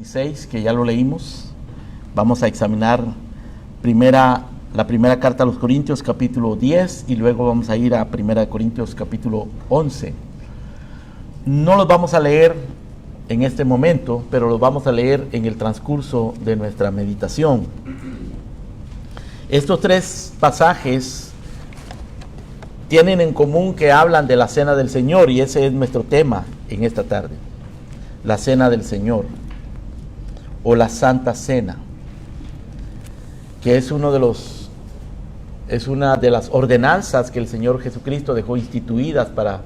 26, que ya lo leímos. Vamos a examinar la primera carta a los Corintios, capítulo 10, y luego vamos a ir a 1 Corintios, capítulo 11. No los vamos a leer en este momento, pero los vamos a leer en el transcurso de nuestra meditación. Estos tres pasajes tienen en común que hablan de la cena del Señor, y ese es nuestro tema en esta tarde: la cena del Señor o la Santa Cena, que es una de las ordenanzas que el Señor Jesucristo dejó instituidas para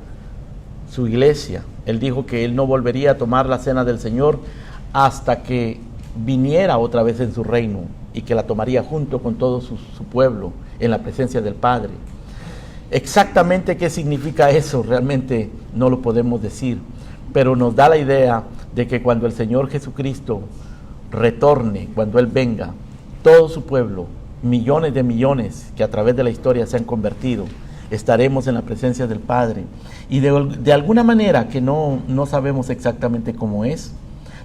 su iglesia. Él dijo que Él no volvería a tomar la cena del Señor hasta que viniera otra vez en su reino, y que la tomaría junto con todo su pueblo en la presencia del Padre. Exactamente qué significa eso realmente no lo podemos decir, pero nos da la idea de que cuando el Señor Jesucristo retorne, cuando Él venga, todo su pueblo, millones de millones que a través de la historia se han convertido, estaremos en la presencia del Padre, y de alguna manera que no sabemos exactamente cómo es.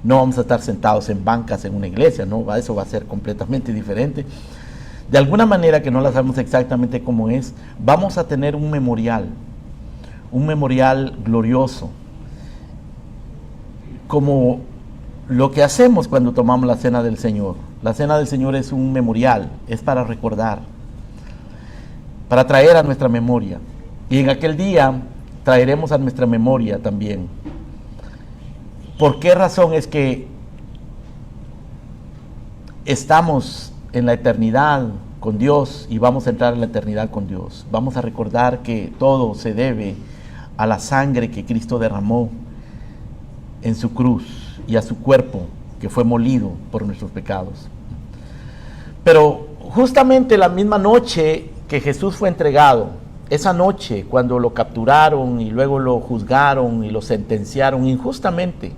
No vamos a estar sentados en bancas en una iglesia, ¿no? Eso va a ser completamente diferente. De alguna manera que no la sabemos exactamente cómo es, vamos a tener un memorial glorioso, como lo que hacemos cuando tomamos la cena del Señor. La cena del Señor es un memorial, es para recordar, para traer a nuestra memoria. Y en aquel día traeremos a nuestra memoria también. ¿Por qué razón es que estamos en la eternidad con Dios y vamos a entrar en la eternidad con Dios? Vamos a recordar que todo se debe a la sangre que Cristo derramó en su cruz y a su cuerpo que fue molido por nuestros pecados. Pero justamente la misma noche que Jesús fue entregado, esa noche cuando lo capturaron y luego lo juzgaron y lo sentenciaron injustamente,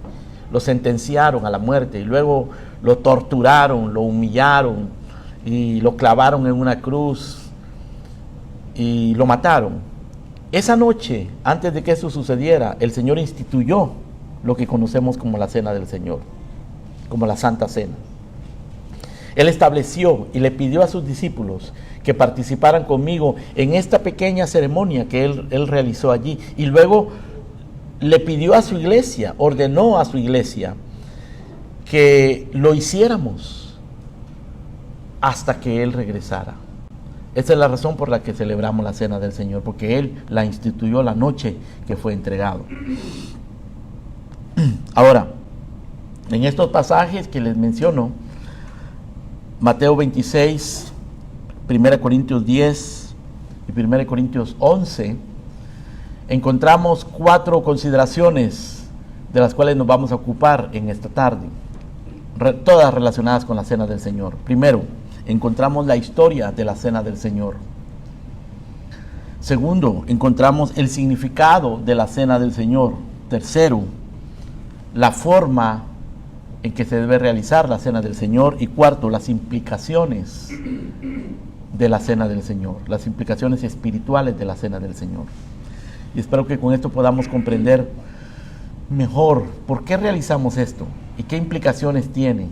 lo sentenciaron a la muerte y luego lo torturaron, lo humillaron y lo clavaron en una cruz y lo mataron. Esa noche, antes de que eso sucediera, el Señor instituyó lo que conocemos como la Cena del Señor, como la Santa Cena. Él estableció y le pidió a sus discípulos que participaran conmigo en esta pequeña ceremonia que él realizó allí, y luego le pidió a su iglesia, ordenó a su iglesia que lo hiciéramos hasta que Él regresara. Esa es la razón por la que celebramos la Cena del Señor, porque Él la instituyó la noche que fue entregado. Ahora, en estos pasajes que les menciono, Mateo 26, 1 Corintios 10 y 1 Corintios 11, encontramos 4 consideraciones de las cuales nos vamos a ocupar en esta tarde, todas relacionadas con la Cena del Señor. Primero, encontramos la historia de la Cena del Señor. Segundo, encontramos el significado de la Cena del Señor. Tercero, la forma en que se debe realizar la Cena del Señor. Y cuarto, las implicaciones de la Cena del Señor, las implicaciones espirituales de la Cena del Señor. Y espero que con esto podamos comprender mejor por qué realizamos esto y qué implicaciones tiene,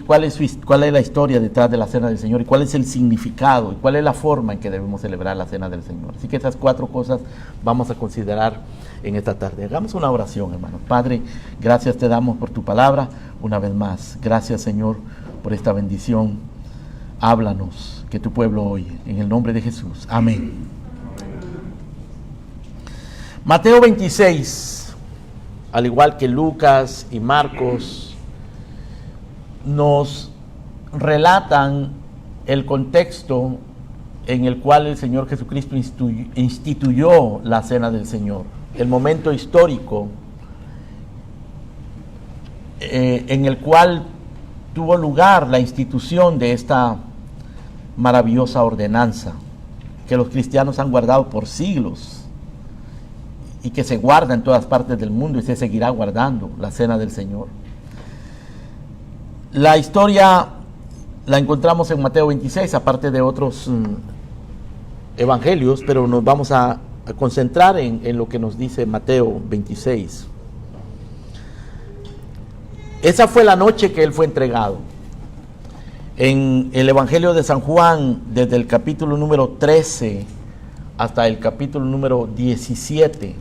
cuál es la historia detrás de la Cena del Señor, y cuál es el significado y cuál es la forma en que debemos celebrar la Cena del Señor. Así que esas 4 cosas vamos a considerar en esta tarde. Hagamos una oración, hermanos. Padre, gracias te damos por tu palabra una vez más. Gracias, Señor, por esta bendición. Háblanos, que tu pueblo oye. En el nombre de Jesús. Amén. Mateo 26, al igual que Lucas y Marcos, nos relatan el contexto en el cual el Señor Jesucristo instituyó la Cena del Señor, el momento histórico en el cual tuvo lugar la institución de esta maravillosa ordenanza que los cristianos han guardado por siglos y que se guarda en todas partes del mundo y se seguirá guardando, la Cena del Señor. La historia la encontramos en Mateo 26, aparte de otros evangelios, pero nos vamos a concentrar en lo que nos dice Mateo 26. Esa fue la noche que Él fue entregado. En el Evangelio de San Juan, desde el capítulo número 13 hasta el capítulo número 17,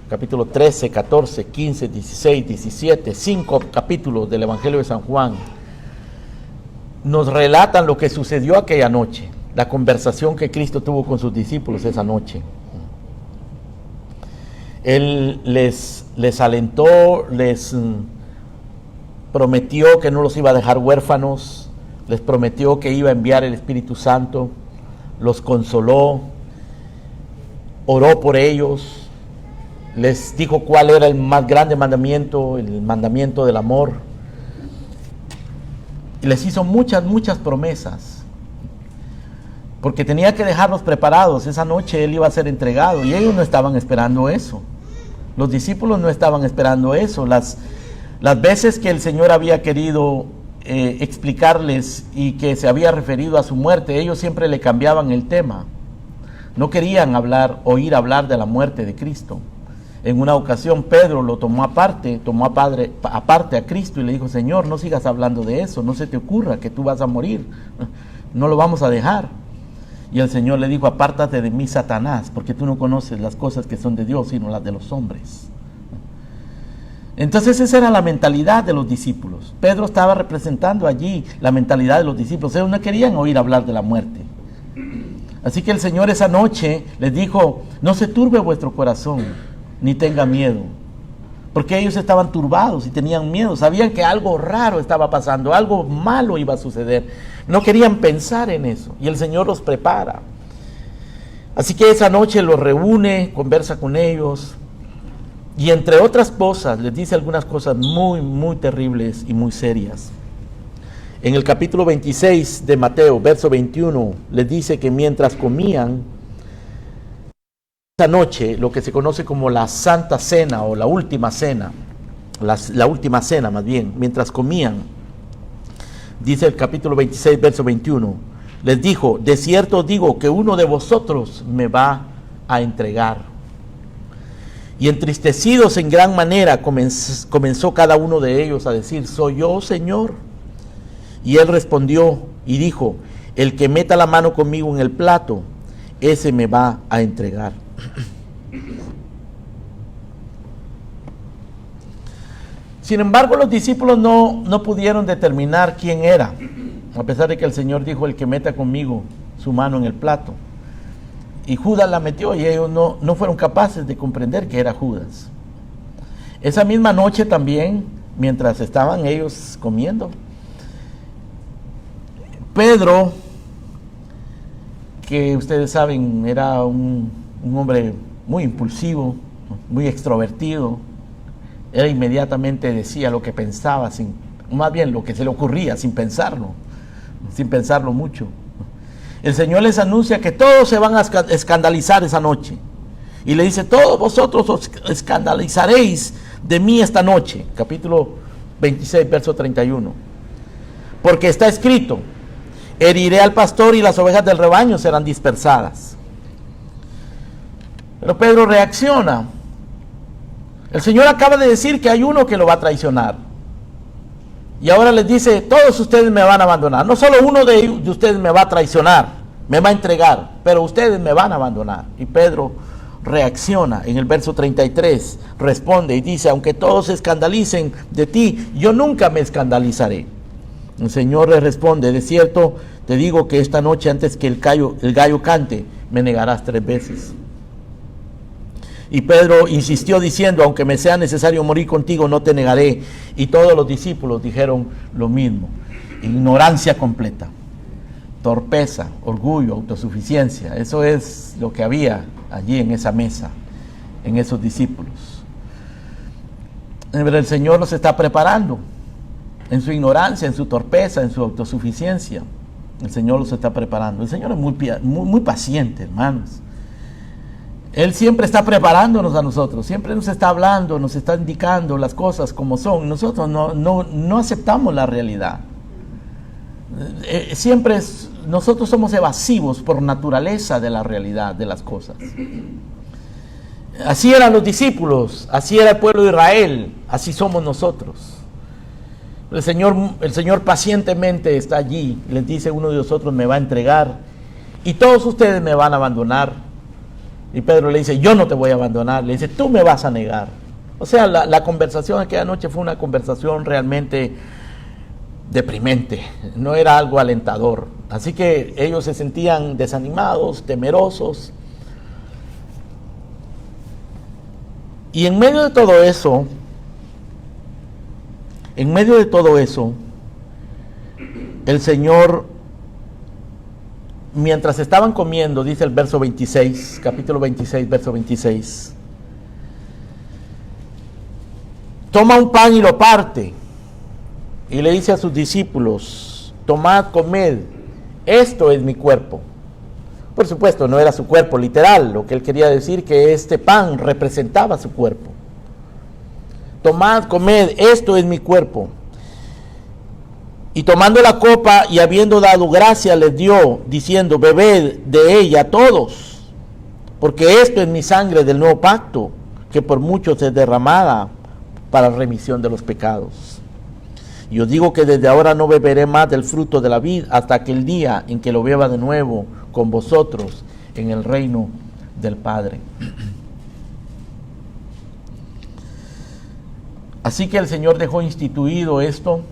capítulo 13, 14, 15, 16, 17, 5 capítulos del Evangelio de San Juan, nos relatan lo que sucedió aquella noche, la conversación que Cristo tuvo con sus discípulos esa noche. Él les alentó, les prometió que no los iba a dejar huérfanos, les prometió que iba a enviar el Espíritu Santo, los consoló, oró por ellos, les dijo cuál era el más grande mandamiento, el mandamiento del amor, y les hizo muchas promesas, porque tenía que dejarlos preparados. Esa noche Él iba a ser entregado, y ellos no estaban esperando eso. Los discípulos no estaban esperando eso. Las veces que el Señor había querido explicarles y que se había referido a su muerte, ellos siempre le cambiaban el tema. No querían oír hablar de la muerte de Cristo. En una ocasión Pedro lo tomó aparte a Cristo y le dijo: Señor, no sigas hablando de eso, no se te ocurra que tú vas a morir, no lo vamos a dejar. Y el Señor le dijo: apártate de mí, Satanás, porque tú no conoces las cosas que son de Dios, sino las de los hombres. Entonces esa era la mentalidad de los discípulos. Pedro estaba representando allí la mentalidad de los discípulos. Ellos no querían oír hablar de la muerte. Así que el Señor esa noche les dijo: no se turbe vuestro corazón, ni tenga miedo. Porque ellos estaban turbados y tenían miedo. Sabían que algo raro estaba pasando, algo malo iba a suceder. No querían pensar en eso. Y el Señor los prepara. Así que esa noche los reúne, conversa con ellos. Y entre otras cosas, les dice algunas cosas muy terribles y muy serias. En el capítulo 26 de Mateo, verso 21, les dice que mientras comían esa noche, lo que se conoce como la Santa Cena o la Última Cena, la Última Cena más bien, mientras comían, dice el capítulo 26, verso 21, les dijo: de cierto digo que uno de vosotros me va a entregar. Y entristecidos en gran manera comenzó cada uno de ellos a decir: ¿soy yo, Señor? Y él respondió y dijo: el que meta la mano conmigo en el plato, ese me va a entregar. Sin embargo, los discípulos no pudieron determinar quién era, a pesar de que el Señor dijo: el que meta conmigo su mano en el plato. Y Judas la metió, y ellos no fueron capaces de comprender que era Judas. Esa misma noche también, mientras estaban ellos comiendo, Pedro, que ustedes saben era un hombre muy impulsivo, muy extrovertido, él inmediatamente decía lo que pensaba, más bien lo que se le ocurría, sin pensarlo mucho. El Señor les anuncia que todos se van a escandalizar esa noche. Y le dice: todos vosotros os escandalizaréis de mí esta noche. Capítulo 26, verso 31. Porque está escrito: heriré al pastor y las ovejas del rebaño serán dispersadas. Pero Pedro reacciona. El Señor acaba de decir que hay uno que lo va a traicionar. Y ahora les dice: todos ustedes me van a abandonar. No solo uno de ustedes me va a traicionar, me va a entregar, pero ustedes me van a abandonar. Y Pedro reacciona en el verso 33, responde y dice: aunque todos se escandalicen de ti, yo nunca me escandalizaré. El Señor le responde: de cierto te digo que esta noche, antes que el gallo cante, me negarás 3 veces. Y Pedro insistió diciendo: aunque me sea necesario morir contigo, no te negaré. Y todos los discípulos dijeron lo mismo. Ignorancia completa, torpeza, orgullo, autosuficiencia. Eso es lo que había allí en esa mesa, en esos discípulos. Pero el Señor los está preparando en su ignorancia, en su torpeza, en su autosuficiencia. El Señor los está preparando. El Señor es muy paciente, hermanos. Él siempre está preparándonos a nosotros, siempre nos está hablando, nos está indicando las cosas como son. Nosotros no aceptamos la realidad. Nosotros somos evasivos por naturaleza de la realidad de las cosas. Así eran los discípulos, así era el pueblo de Israel, así somos nosotros. El Señor pacientemente está allí. Les dice, uno de nosotros me va a entregar y todos ustedes me van a abandonar. Y Pedro le dice, yo no te voy a abandonar. Le dice, tú me vas a negar. O sea, la conversación aquella noche fue una conversación realmente deprimente. No era algo alentador. Así que ellos se sentían desanimados, temerosos. Y en medio de todo eso, el Señor, mientras estaban comiendo, dice el verso 26, capítulo 26, verso 26, toma un pan y lo parte, y le dice a sus discípulos, tomad, comed, esto es mi cuerpo. Por supuesto, no era su cuerpo literal, lo que él quería decir que este pan representaba su cuerpo. Tomad, comed, esto es mi cuerpo. Y tomando la copa y habiendo dado gracia, les dio, diciendo, bebed de ella todos, porque esto es mi sangre del nuevo pacto, que por muchos es derramada para remisión de los pecados. Y os digo que desde ahora no beberé más del fruto de la vid hasta aquel día en que lo beba de nuevo con vosotros en el reino del Padre. Así que el Señor dejó instituido esto,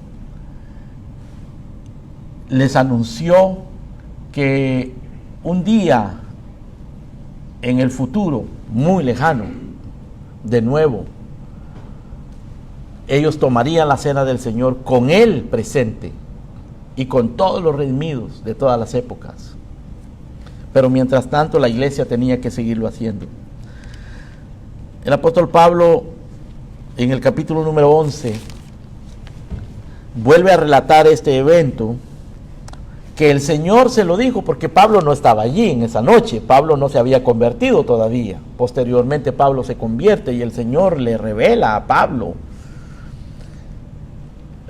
les anunció que un día en el futuro, muy lejano, de nuevo, ellos tomarían la cena del Señor con Él presente y con todos los redimidos de todas las épocas. Pero mientras tanto la iglesia tenía que seguirlo haciendo. El apóstol Pablo, en el capítulo número 11, vuelve a relatar este evento, que el Señor se lo dijo, porque Pablo no estaba allí en esa noche. Pablo no se había convertido todavía. Posteriormente Pablo se convierte y el Señor le revela a Pablo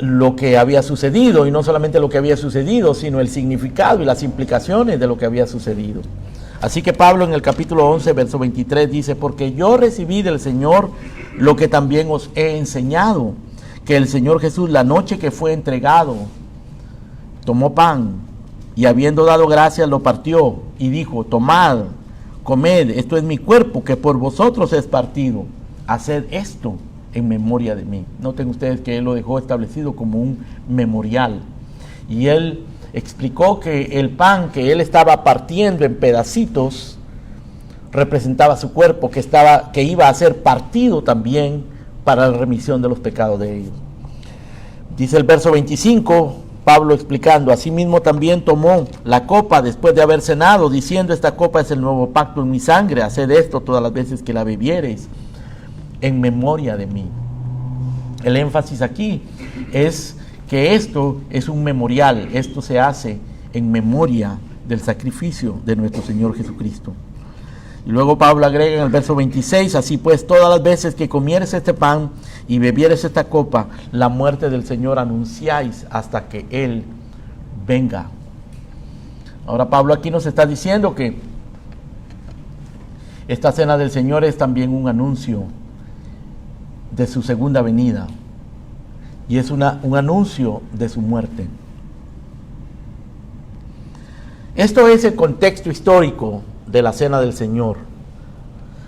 lo que había sucedido, y no solamente lo que había sucedido, sino el significado y las implicaciones de lo que había sucedido. Así que Pablo en el capítulo 11, verso 23 dice, porque yo recibí del Señor lo que también os he enseñado, que el Señor Jesús, la noche que fue entregado, tomó pan y habiendo dado gracias lo partió y dijo, tomad, comed, esto es mi cuerpo que por vosotros es partido, haced esto en memoria de mí. Noten ustedes que él lo dejó establecido como un memorial. Y él explicó que el pan que él estaba partiendo en pedacitos representaba su cuerpo que iba a ser partido también para la remisión de los pecados de ellos. Dice el verso 25, Pablo explicando, asimismo también tomó la copa después de haber cenado, diciendo, esta copa es el nuevo pacto en mi sangre, haced esto todas las veces que la bebiereis en memoria de mí. El énfasis aquí es que esto es un memorial, esto se hace en memoria del sacrificio de nuestro Señor Jesucristo. Y luego Pablo agrega en el verso 26, así pues todas las veces que comieres este pan y bebieres esta copa, la muerte del Señor anunciáis hasta que Él venga. Ahora Pablo aquí nos está diciendo que esta cena del Señor es también un anuncio de su segunda venida y es un anuncio de su muerte. Esto es el contexto histórico de la cena del Señor.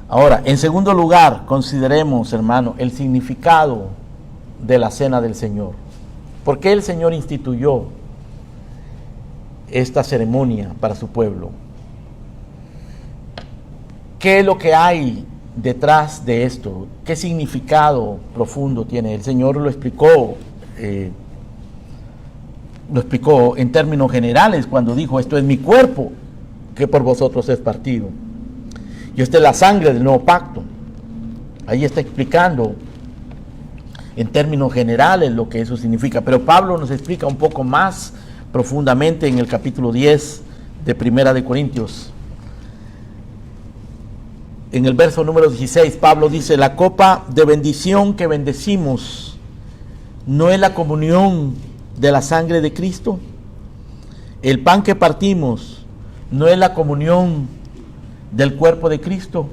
Ahora, en segundo lugar, consideremos, hermano, el significado de la cena del Señor. ¿Por qué el Señor instituyó esta ceremonia para su pueblo? ¿Qué es lo que hay detrás de esto? ¿Qué significado profundo tiene? El Señor lo explicó en términos generales cuando dijo, esto es mi cuerpo que por vosotros es partido. Y esta es la sangre del nuevo pacto. Ahí está explicando en términos generales lo que eso significa. Pero Pablo nos explica un poco más profundamente en el capítulo 10 de Primera de Corintios. En el verso número 16, Pablo dice, la copa de bendición que bendecimos, ¿no es la comunión de la sangre de Cristo? El pan que partimos, ¿no es la comunión del cuerpo de Cristo?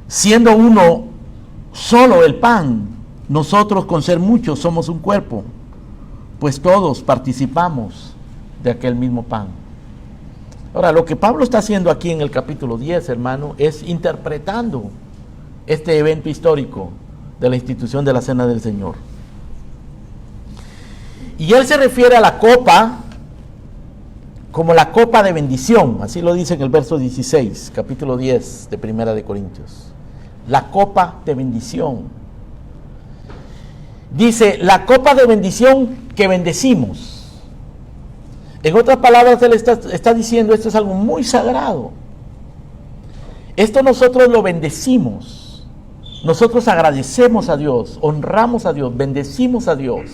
Siendo uno solo el pan, nosotros con ser muchos somos un cuerpo, pues todos participamos de aquel mismo pan. Ahora, lo que Pablo está haciendo aquí en el capítulo 10, hermano, es interpretando este evento histórico de la institución de la Cena del Señor. Y él se refiere a la copa como la copa de bendición, así lo dice en el verso 16, capítulo 10 de Primera de Corintios. La copa de bendición. Dice, la copa de bendición que bendecimos. En otras palabras, él está diciendo, esto es algo muy sagrado. Esto nosotros lo bendecimos. Nosotros agradecemos a Dios, honramos a Dios, bendecimos a Dios.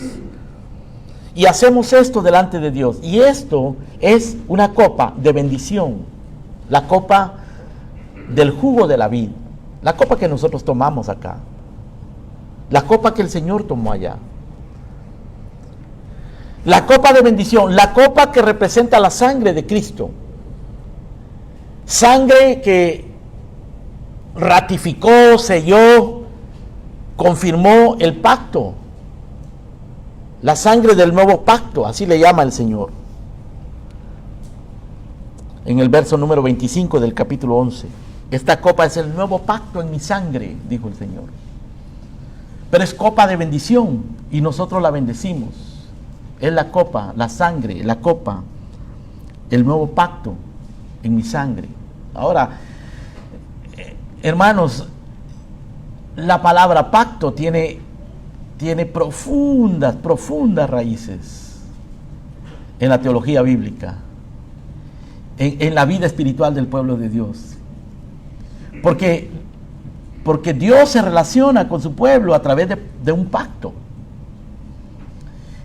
Y hacemos esto delante de Dios. Y esto es una copa de bendición. La copa del jugo de la vid. La copa que nosotros tomamos acá. La copa que el Señor tomó allá. La copa de bendición. La copa que representa la sangre de Cristo. Sangre que ratificó, selló, confirmó el pacto. La sangre del nuevo pacto, así le llama el Señor. En el verso número 25 del capítulo 11. Esta copa es el nuevo pacto en mi sangre, dijo el Señor. Pero es copa de bendición y nosotros la bendecimos. Es la copa, la sangre, la copa, el nuevo pacto en mi sangre. Ahora, hermanos, la palabra pacto tiene profundas raíces en la teología bíblica, en la vida espiritual del pueblo de Dios. Porque Dios se relaciona con su pueblo a través de un pacto.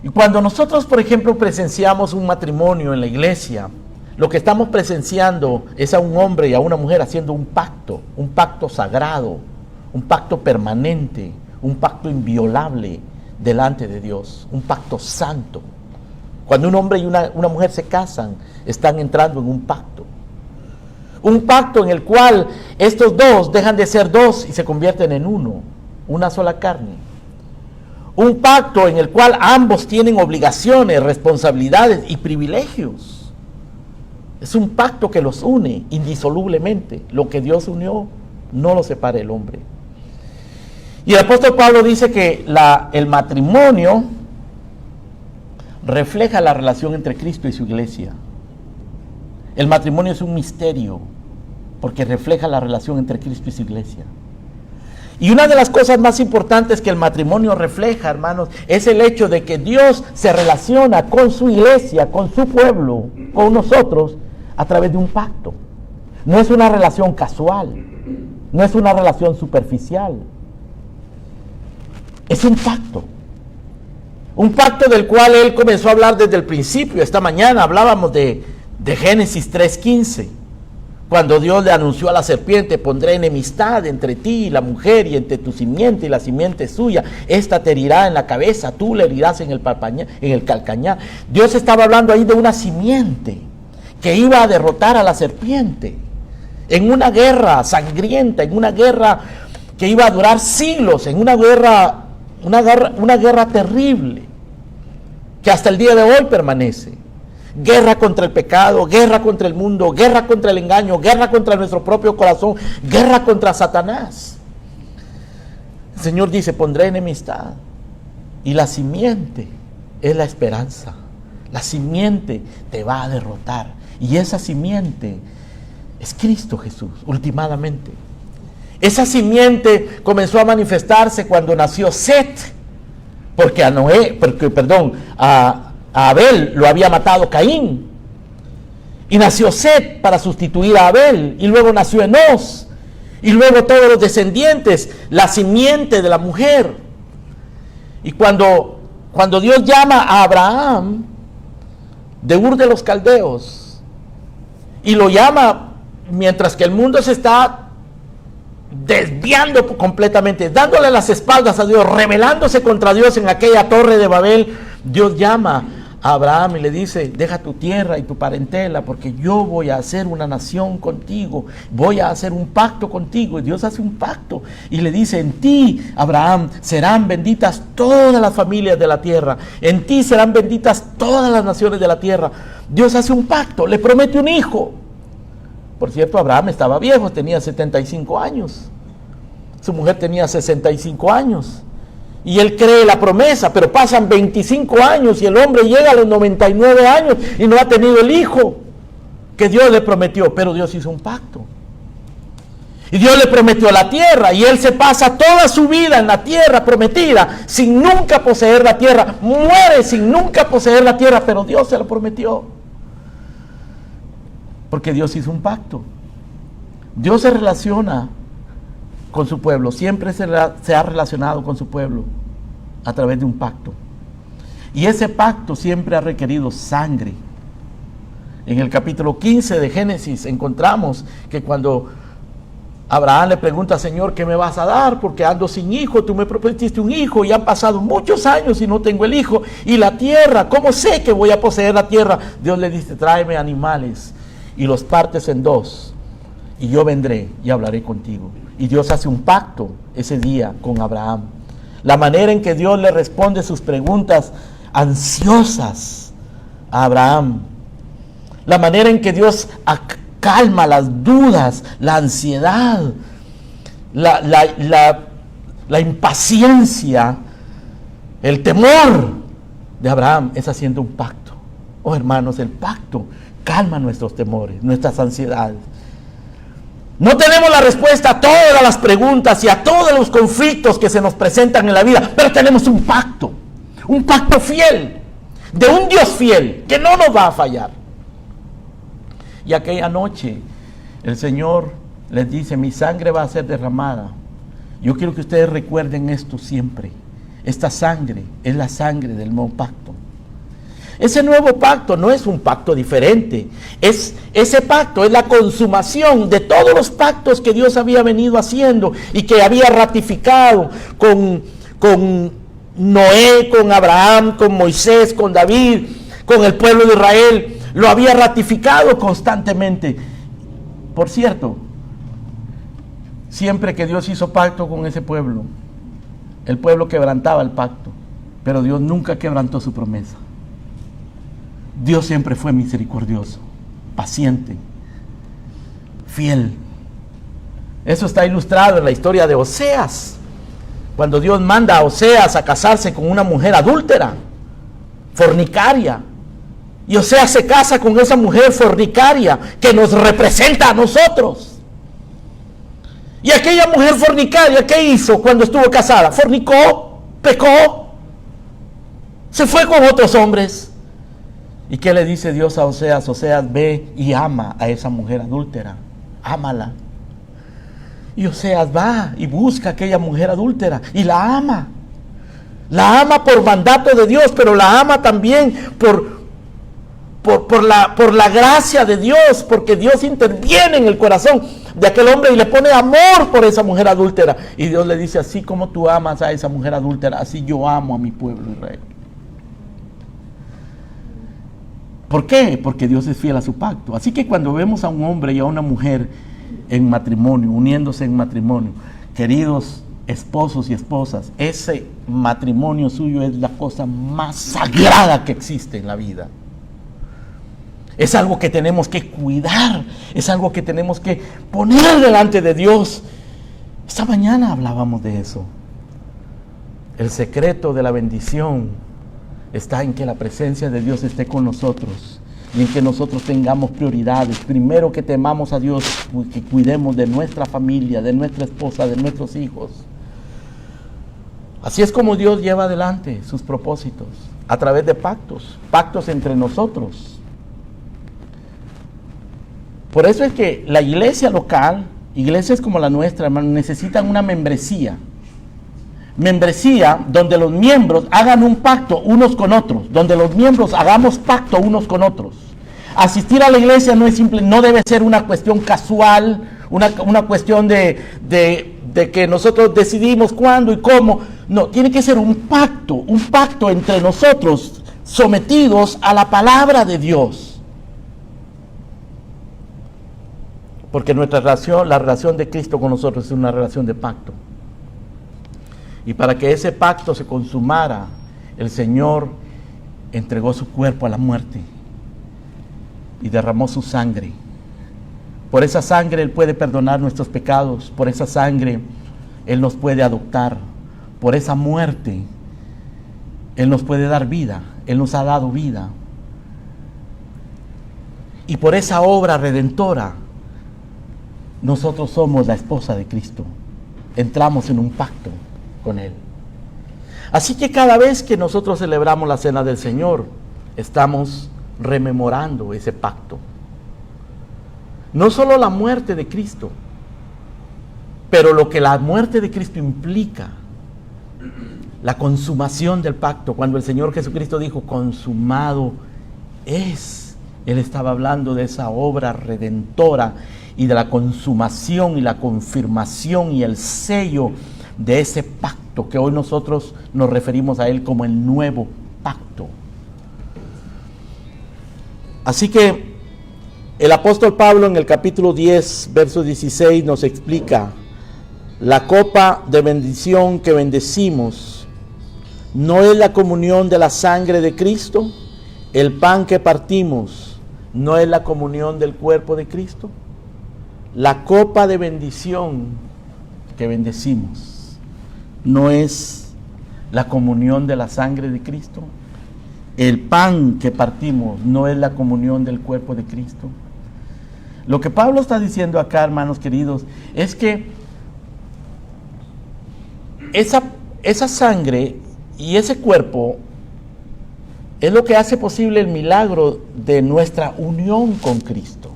Y cuando nosotros, por ejemplo, presenciamos un matrimonio en la iglesia, lo que estamos presenciando es a un hombre y a una mujer haciendo un pacto sagrado, un pacto permanente, un pacto inviolable delante de Dios, un pacto santo. Cuando un hombre y una mujer se casan, están entrando en un pacto. Un pacto en el cual estos dos dejan de ser dos y se convierten en uno, una sola carne. Un pacto en el cual ambos tienen obligaciones, responsabilidades y privilegios. Es un pacto que los une indisolublemente. Lo que Dios unió, no lo separa el hombre. Y el apóstol Pablo dice que el matrimonio refleja la relación entre Cristo y su iglesia. El matrimonio es un misterio porque refleja la relación entre Cristo y su iglesia. Y una de las cosas más importantes que el matrimonio refleja, hermanos, es el hecho de que Dios se relaciona con su iglesia, con su pueblo, con nosotros, a través de un pacto. No es una relación casual, no es una relación superficial. Es un pacto. Un pacto del cual él comenzó a hablar desde el principio. Esta mañana hablábamos de Génesis 3:15. Cuando Dios le anunció a la serpiente, pondré enemistad entre ti y la mujer y entre tu simiente y la simiente suya. Esta te herirá en la cabeza, tú le herirás en el calcañar. Dios estaba hablando ahí de una simiente que iba a derrotar a la serpiente. En una guerra sangrienta, en una guerra que iba a durar siglos, en una guerra terrible, que hasta el día de hoy permanece. Guerra contra el pecado, guerra contra el mundo, guerra contra el engaño, guerra contra nuestro propio corazón, guerra contra Satanás. El Señor dice, pondré enemistad. Y la simiente es la esperanza. La simiente te va a derrotar. Y esa simiente es Cristo Jesús, últimamente. Esa simiente comenzó a manifestarse cuando nació Set, porque a Abel lo había matado Caín. Y nació Set para sustituir a Abel. Y luego nació Enós. Y luego todos los descendientes, la simiente de la mujer. Y cuando Dios llama a Abraham de Ur de los Caldeos, y lo llama mientras que el mundo se está desviando completamente, dándole las espaldas a Dios, rebelándose contra Dios en aquella torre de Babel, Dios llama a Abraham y le dice: deja tu tierra y tu parentela, porque yo voy a hacer una nación contigo, voy a hacer un pacto contigo. Y Dios hace un pacto y le dice: en ti, Abraham, serán benditas todas las familias de la tierra, en ti serán benditas todas las naciones de la tierra. Dios hace un pacto, le promete un hijo. Por cierto, Abraham estaba viejo, tenía 75 años, su mujer tenía 65 años. Y él cree la promesa, pero pasan 25 años y el hombre llega a los 99 años y no ha tenido el hijo que Dios le prometió. Pero Dios hizo un pacto. Y Dios le prometió la tierra y él se pasa toda su vida en la tierra prometida sin nunca poseer la tierra. Muere sin nunca poseer la tierra, pero Dios se lo prometió. Porque Dios hizo un pacto. Dios se relaciona con su pueblo, siempre se ha relacionado con su pueblo a través de un pacto. Y ese pacto siempre ha requerido sangre. En el capítulo 15 de Génesis encontramos que cuando Abraham le pregunta: Señor, ¿qué me vas a dar? Porque ando sin hijo, tú me prometiste un hijo y han pasado muchos años y no tengo el hijo. Y la tierra, ¿cómo sé que voy a poseer la tierra? Dios le dice: tráeme animales y los partes en dos, y yo vendré y hablaré contigo. Y Dios hace un pacto ese día con Abraham. La manera en que Dios le responde sus preguntas ansiosas a Abraham. La manera en que Dios calma las dudas, la ansiedad, la impaciencia, el temor de Abraham es haciendo un pacto. Oh, hermanos, el pacto calma nuestros temores, nuestras ansiedades. No tenemos la respuesta a todas las preguntas y a todos los conflictos que se nos presentan en la vida, pero tenemos un pacto fiel, de un Dios fiel, que no nos va a fallar. Y aquella noche el Señor les dice: mi sangre va a ser derramada. Yo quiero que ustedes recuerden esto siempre. Esta sangre es la sangre del nuevo pacto. Ese nuevo pacto no es un pacto diferente. Ese pacto es la consumación de todos los pactos que Dios había venido haciendo y que había ratificado con Noé, con Abraham, con Moisés, con David, con el pueblo de Israel. Lo había ratificado constantemente. Por cierto, siempre que Dios hizo pacto con ese pueblo, el pueblo quebrantaba el pacto, pero Dios nunca quebrantó su promesa. Dios siempre fue misericordioso, paciente, fiel. Eso está ilustrado en la historia de Oseas, cuando Dios manda a Oseas a casarse con una mujer adúltera, fornicaria. Y Oseas se casa con esa mujer fornicaria que nos representa a nosotros. Y aquella mujer fornicaria, ¿qué hizo cuando estuvo casada? Fornicó, pecó, se fue con otros hombres. ¿Y qué le dice Dios a Oseas? Oseas, ve y ama a esa mujer adúltera, ámala. Y Oseas va y busca a aquella mujer adúltera y la ama. La ama por mandato de Dios, pero la ama también por la gracia de Dios, porque Dios interviene en el corazón de aquel hombre y le pone amor por esa mujer adúltera. Y Dios le dice: así como tú amas a esa mujer adúltera, así yo amo a mi pueblo Israel. ¿Por qué? Porque Dios es fiel a su pacto. Así que cuando vemos a un hombre y a una mujer en matrimonio, uniéndose en matrimonio, queridos esposos y esposas, ese matrimonio suyo es la cosa más sagrada que existe en la vida. Es algo que tenemos que cuidar, es algo que tenemos que poner delante de Dios. Esta mañana hablábamos de eso. El secreto de la bendición está en que la presencia de Dios esté con nosotros y en que nosotros tengamos prioridades. Primero, que temamos a Dios, que cuidemos de nuestra familia, de nuestra esposa, de nuestros hijos. Así es como Dios lleva adelante sus propósitos, a través de pactos entre nosotros. Por eso es que la iglesia local, iglesias como la nuestra, hermano, necesitan una membresía. Membresía donde los miembros hagan un pacto unos con otros, donde los miembros hagamos pacto unos con otros. Asistir a la iglesia no es simple, no debe ser una cuestión casual, una cuestión de que nosotros decidimos cuándo y cómo. No, tiene que ser un pacto entre nosotros, sometidos a la palabra de Dios. Porque nuestra relación, la relación de Cristo con nosotros es una relación de pacto. Y para que ese pacto se consumara, el Señor entregó su cuerpo a la muerte y derramó su sangre. Por esa sangre Él puede perdonar nuestros pecados, por esa sangre Él nos puede adoptar, por esa muerte Él nos puede dar vida, Él nos ha dado vida. Y por esa obra redentora, nosotros somos la esposa de Cristo. Entramos en un pacto con Él. Así que cada vez que nosotros celebramos la cena del Señor, estamos rememorando ese pacto. No solo la muerte de Cristo, pero lo que la muerte de Cristo implica, la consumación del pacto. Cuando el Señor Jesucristo dijo, consumado es, Él estaba hablando de esa obra redentora y de la consumación y la confirmación y el sello de ese pacto, que hoy nosotros nos referimos a Él como el nuevo pacto. Así que el apóstol Pablo en el capítulo 10, verso 16 nos explica: la copa de bendición que bendecimos no es la comunión de la sangre de Cristo, el pan que partimos no es la comunión del cuerpo de Cristo. La copa de bendición que bendecimos no es la comunión de la sangre de Cristo, el pan que partimos no es la comunión del cuerpo de Cristo. Lo que Pablo está diciendo acá, hermanos queridos, es que esa sangre y ese cuerpo es lo que hace posible el milagro de nuestra unión con Cristo.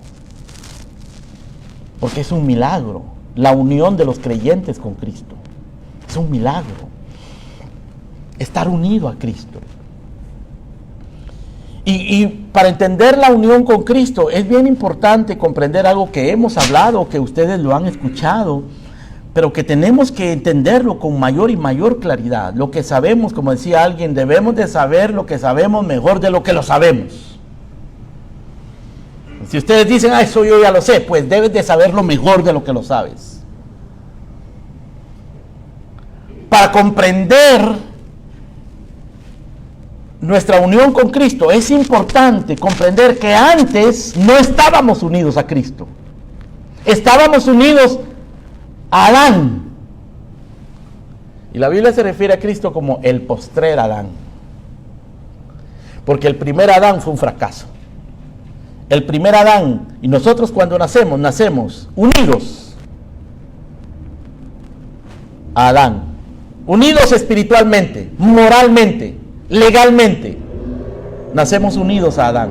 Porque es un milagro, la unión de los creyentes con Cristo. Es un milagro, estar unido a Cristo. Y para entender la unión con Cristo es bien importante comprender algo que hemos hablado, que ustedes lo han escuchado, pero que tenemos que entenderlo con mayor y mayor claridad. Lo que sabemos, como decía alguien, debemos de saber lo que sabemos mejor de lo que lo sabemos. Si ustedes dicen, eso yo ya lo sé, pues debes de saberlo mejor de lo que lo sabes. Para comprender nuestra unión con Cristo, es importante comprender que antes no estábamos unidos a Cristo. Estábamos unidos a Adán. Y la Biblia se refiere a Cristo como el postrer Adán. Porque el primer Adán fue un fracaso. El primer Adán, y nosotros cuando nacemos unidos a Adán. Unidos espiritualmente, moralmente, legalmente, nacemos unidos a Adán.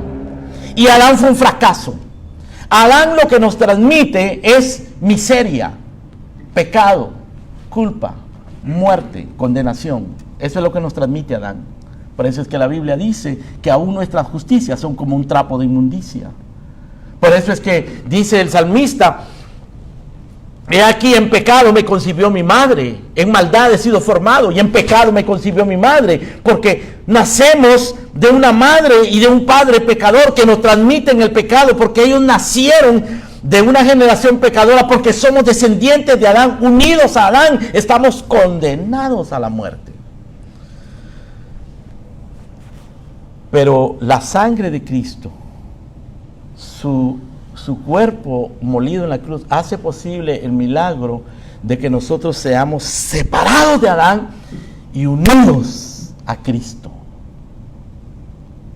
Y Adán fue un fracaso. Adán lo que nos transmite es miseria, pecado, culpa, muerte, condenación. Eso es lo que nos transmite Adán. Por eso es que la Biblia dice que aún nuestras justicias son como un trapo de inmundicia. Por eso es que dice el salmista: he aquí, en pecado me concibió mi madre, en maldad he sido formado, y en pecado me concibió mi madre, porque nacemos de una madre y de un padre pecador que nos transmiten el pecado, porque ellos nacieron de una generación pecadora, porque somos descendientes de Adán, unidos a Adán, estamos condenados a la muerte. Pero la sangre de Cristo, su cuerpo molido en la cruz, hace posible el milagro de que nosotros seamos separados de Adán y unidos a Cristo.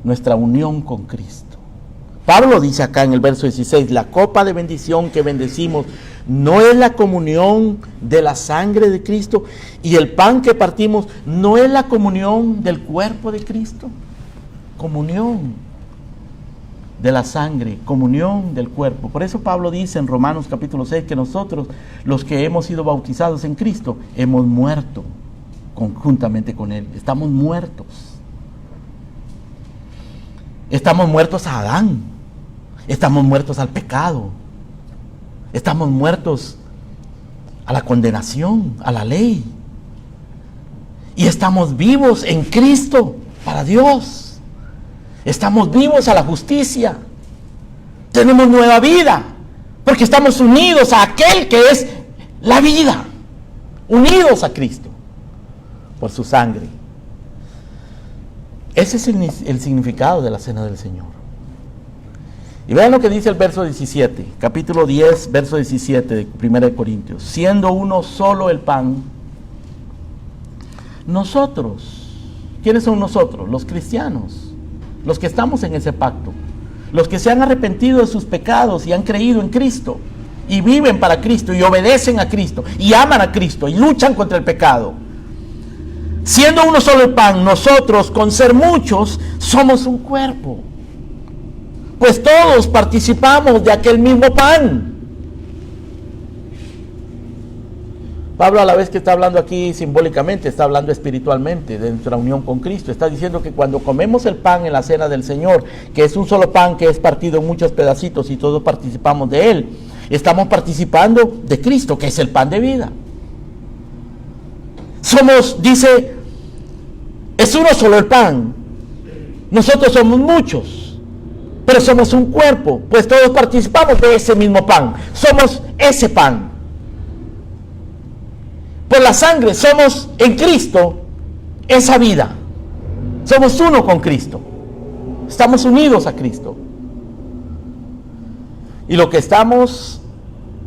Nuestra unión con Cristo. Pablo dice acá en el verso 16: la copa de bendición que bendecimos no es la comunión de la sangre de Cristo, y el pan que partimos no es la comunión del cuerpo de Cristo. Comunión de la sangre, comunión del cuerpo. Por eso Pablo dice en Romanos capítulo 6 que nosotros, los que hemos sido bautizados en Cristo, hemos muerto conjuntamente con Él. Estamos muertos. Estamos muertos a Adán. Estamos muertos al pecado. Estamos muertos a la condenación, a la ley. Y estamos vivos en Cristo para Dios. Estamos vivos a la justicia. Tenemos nueva vida, porque estamos unidos a aquel que es la vida, unidos a Cristo por su sangre. Ese es el significado de la cena del Señor. Y vean lo que dice el verso 17, capítulo 10, verso 17 de 1 Corintios. Siendo uno solo el pan, nosotros, ¿quiénes son nosotros? Los cristianos, los que estamos en ese pacto, los que se han arrepentido de sus pecados y han creído en Cristo, y viven para Cristo, y obedecen a Cristo, y aman a Cristo, y luchan contra el pecado. Siendo uno solo el pan, nosotros, con ser muchos, somos un cuerpo, pues todos participamos de aquel mismo pan. Pablo, a la vez que está hablando aquí simbólicamente, está hablando espiritualmente de nuestra unión con Cristo. Está diciendo que cuando comemos el pan en la cena del Señor, que es un solo pan que es partido en muchos pedacitos y todos participamos de él, estamos participando de Cristo, que es el pan de vida. Somos, dice, es uno solo el pan. Nosotros somos muchos, pero somos un cuerpo, pues todos participamos de ese mismo pan. Somos ese pan. Por la sangre somos en Cristo esa vida. Somos uno con Cristo. Estamos unidos a Cristo. Y lo que estamos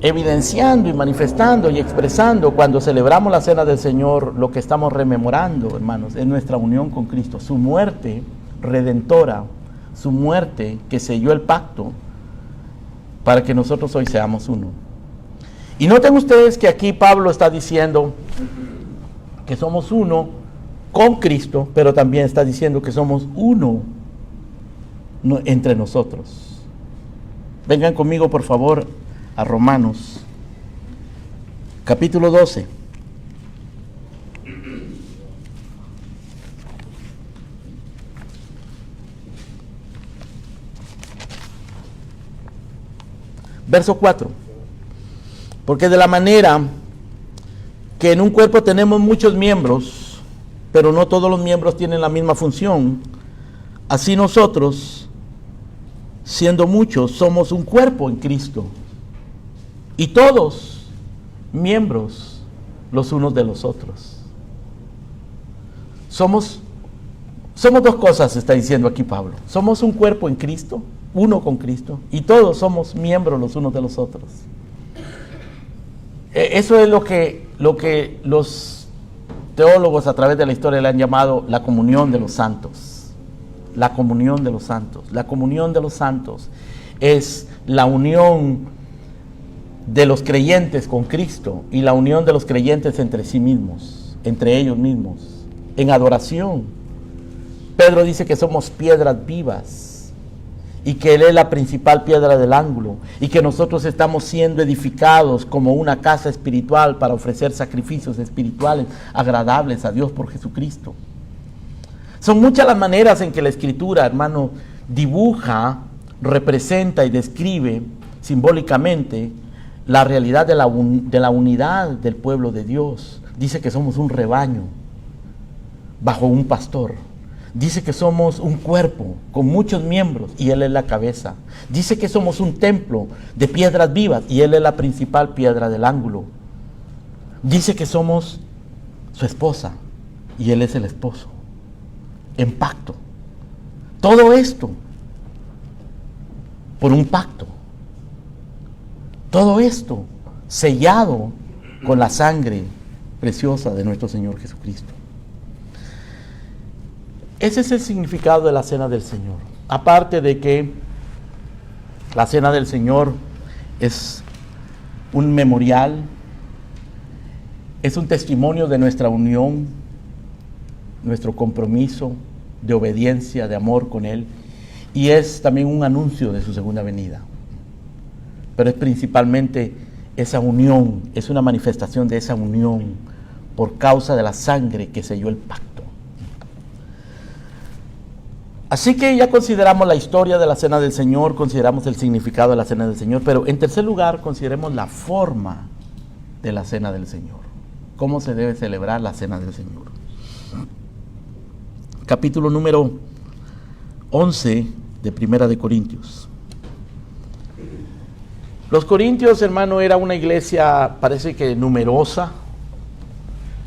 evidenciando y manifestando y expresando cuando celebramos la cena del Señor, lo que estamos rememorando, hermanos, es nuestra unión con Cristo, su muerte redentora, su muerte que selló el pacto para que nosotros hoy seamos uno. Y noten ustedes que aquí Pablo está diciendo que somos uno con Cristo, pero también está diciendo que somos uno entre nosotros. Vengan conmigo, por favor, a Romanos, capítulo 12. Verso 4. Porque de la manera que en un cuerpo tenemos muchos miembros, pero no todos los miembros tienen la misma función, así nosotros, siendo muchos, somos un cuerpo en Cristo, y todos miembros los unos de los otros. Somos dos cosas, está diciendo aquí Pablo. Somos un cuerpo en Cristo, uno con Cristo, y todos somos miembros los unos de los otros. Eso es lo que los teólogos a través de la historia le han llamado la comunión de los santos. La comunión de los santos. La comunión de los santos es la unión de los creyentes con Cristo y la unión de los creyentes entre sí mismos, entre ellos mismos, en adoración. Pedro dice que somos piedras vivas y que Él es la principal piedra del ángulo y que nosotros estamos siendo edificados como una casa espiritual para ofrecer sacrificios espirituales agradables a Dios por Jesucristo. Son muchas las maneras en que la Escritura, hermano, dibuja, representa y describe simbólicamente la realidad de la unidad del pueblo de Dios. Dice que somos un rebaño bajo un pastor. Dice que somos un cuerpo con muchos miembros y Él es la cabeza. Dice que somos un templo de piedras vivas y Él es la principal piedra del ángulo. Dice que somos su esposa y Él es el esposo. En pacto. Todo esto por un pacto. Todo esto sellado con la sangre preciosa de nuestro Señor Jesucristo. Ese es el significado de la cena del Señor. Aparte de que la cena del Señor es un memorial, es un testimonio de nuestra unión, nuestro compromiso de obediencia, de amor con Él, y es también un anuncio de su segunda venida. Pero es principalmente esa unión, es una manifestación de esa unión por causa de la sangre que selló el pacto. Así que ya consideramos la historia de la cena del Señor, consideramos el significado de la cena del Señor, pero en tercer lugar consideremos la forma de la cena del Señor. ¿Cómo se debe celebrar la cena del Señor? Capítulo número 11 de Primera de Corintios. Los corintios, hermano, era una iglesia, parece que numerosa,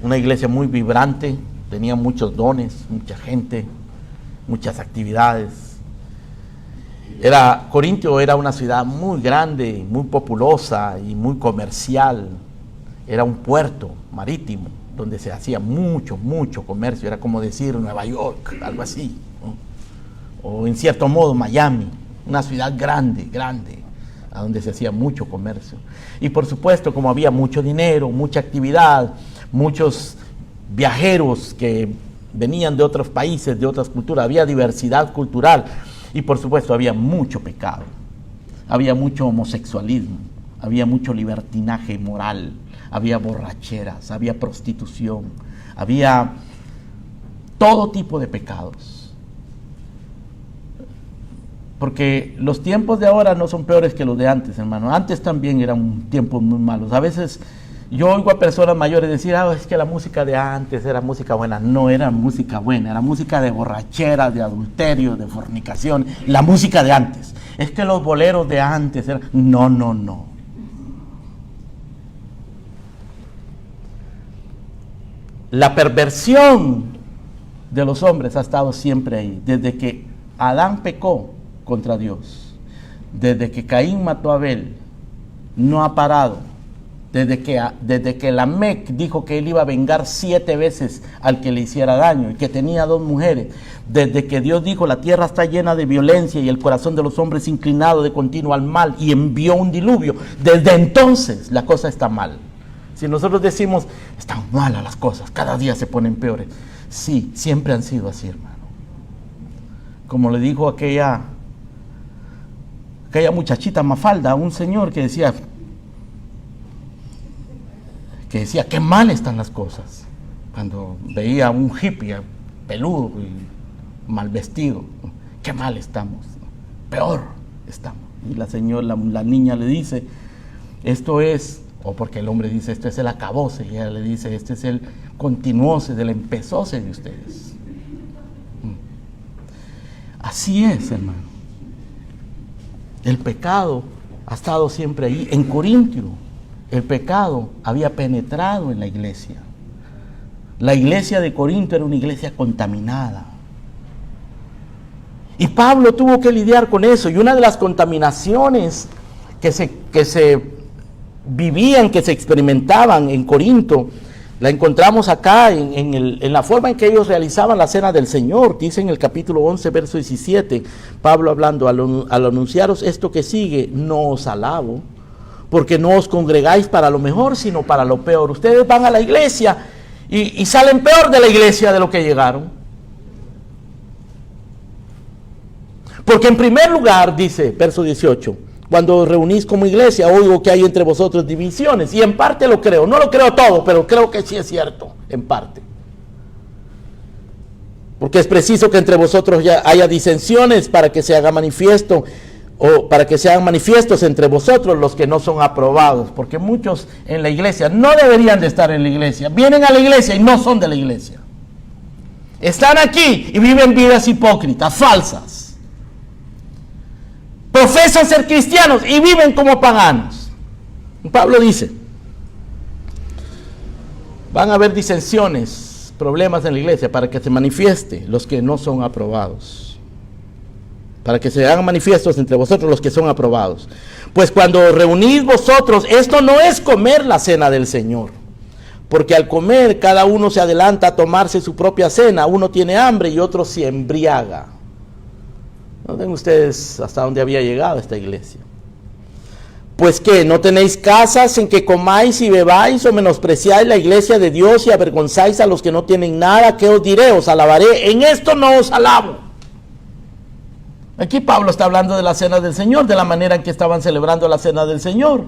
una iglesia muy vibrante, tenía muchos dones, mucha gente, muchas actividades. Corintio era una ciudad muy grande, muy populosa y muy comercial. Era un puerto marítimo donde se hacía mucho comercio. Era como decir Nueva York, algo así, ¿no? O en cierto modo Miami, una ciudad grande, a donde se hacía mucho comercio. Y por supuesto, como había mucho dinero, mucha actividad, muchos viajeros que venían de otros países, de otras culturas, había diversidad cultural y por supuesto había mucho pecado, había mucho homosexualismo, había mucho libertinaje moral, había borracheras, había prostitución, había todo tipo de pecados. Porque los tiempos de ahora no son peores que los de antes, hermano. Antes también eran tiempos muy malos. A veces yo oigo a personas mayores decir, es que la música de antes era música buena. No era música buena, era música de borrachera, de adulterio, de fornicación. La música de antes. Es que los boleros de antes eran... No. La perversión de los hombres ha estado siempre ahí. Desde que Adán pecó contra Dios, desde que Caín mató a Abel, no ha parado. Desde que Lamec dijo que él iba a vengar 7 veces al que le hiciera daño y que tenía 2 mujeres, desde que Dios dijo la tierra está llena de violencia y el corazón de los hombres inclinado de continuo al mal y envió un diluvio, desde entonces la cosa está mal. Si nosotros decimos están malas las cosas, cada día se ponen peores, sí, siempre han sido así, hermano. Como le dijo aquella muchachita Mafalda a un señor que decía qué mal están las cosas, cuando veía a un hippie peludo y mal vestido, qué mal estamos, peor estamos. Y la niña le dice, esto es, o porque el hombre dice, esto es el acabose, y ella le dice, este es el continuose del empezóse de ustedes. Así es, hermano. El pecado ha estado siempre ahí. En Corintio, el pecado había penetrado en la iglesia. La iglesia de Corinto era una iglesia contaminada. Y Pablo tuvo que lidiar con eso. Y una de las contaminaciones que se vivían, que se experimentaban en Corinto, la encontramos acá en la forma en que ellos realizaban la cena del Señor. Dice en el capítulo 11, verso 17, Pablo hablando, al anunciaros esto que sigue, no os alabo, porque no os congregáis para lo mejor, sino para lo peor. Ustedes van a la iglesia y salen peor de la iglesia de lo que llegaron. Porque en primer lugar, dice, verso 18, cuando os reunís como iglesia, oigo que hay entre vosotros divisiones, y en parte lo creo, no lo creo todo, pero creo que sí es cierto, en parte. Porque es preciso que entre vosotros ya haya disensiones para que se haga manifiesto, o para que sean manifiestos entre vosotros los que no son aprobados, porque muchos en la iglesia no deberían de estar en la iglesia, vienen a la iglesia y no son de la iglesia. Están aquí y viven vidas hipócritas, falsas. Profesan ser cristianos y viven como paganos. Pablo dice, van a haber disensiones, problemas en la iglesia para que se manifieste los que no son aprobados. Para que se hagan manifiestos entre vosotros los que son aprobados. Pues cuando reunís vosotros, esto no es comer la cena del Señor. Porque al comer cada uno se adelanta a tomarse su propia cena. Uno tiene hambre y otro se embriaga. No ven ustedes hasta dónde había llegado esta iglesia. Pues que no tenéis casas en que comáis y bebáis, o menospreciáis la iglesia de Dios y avergonzáis a los que no tienen nada. ¿Qué os diré? Os alabaré. En esto no os alabo. Aquí Pablo está hablando de la cena del Señor, de la manera en que estaban celebrando la cena del Señor.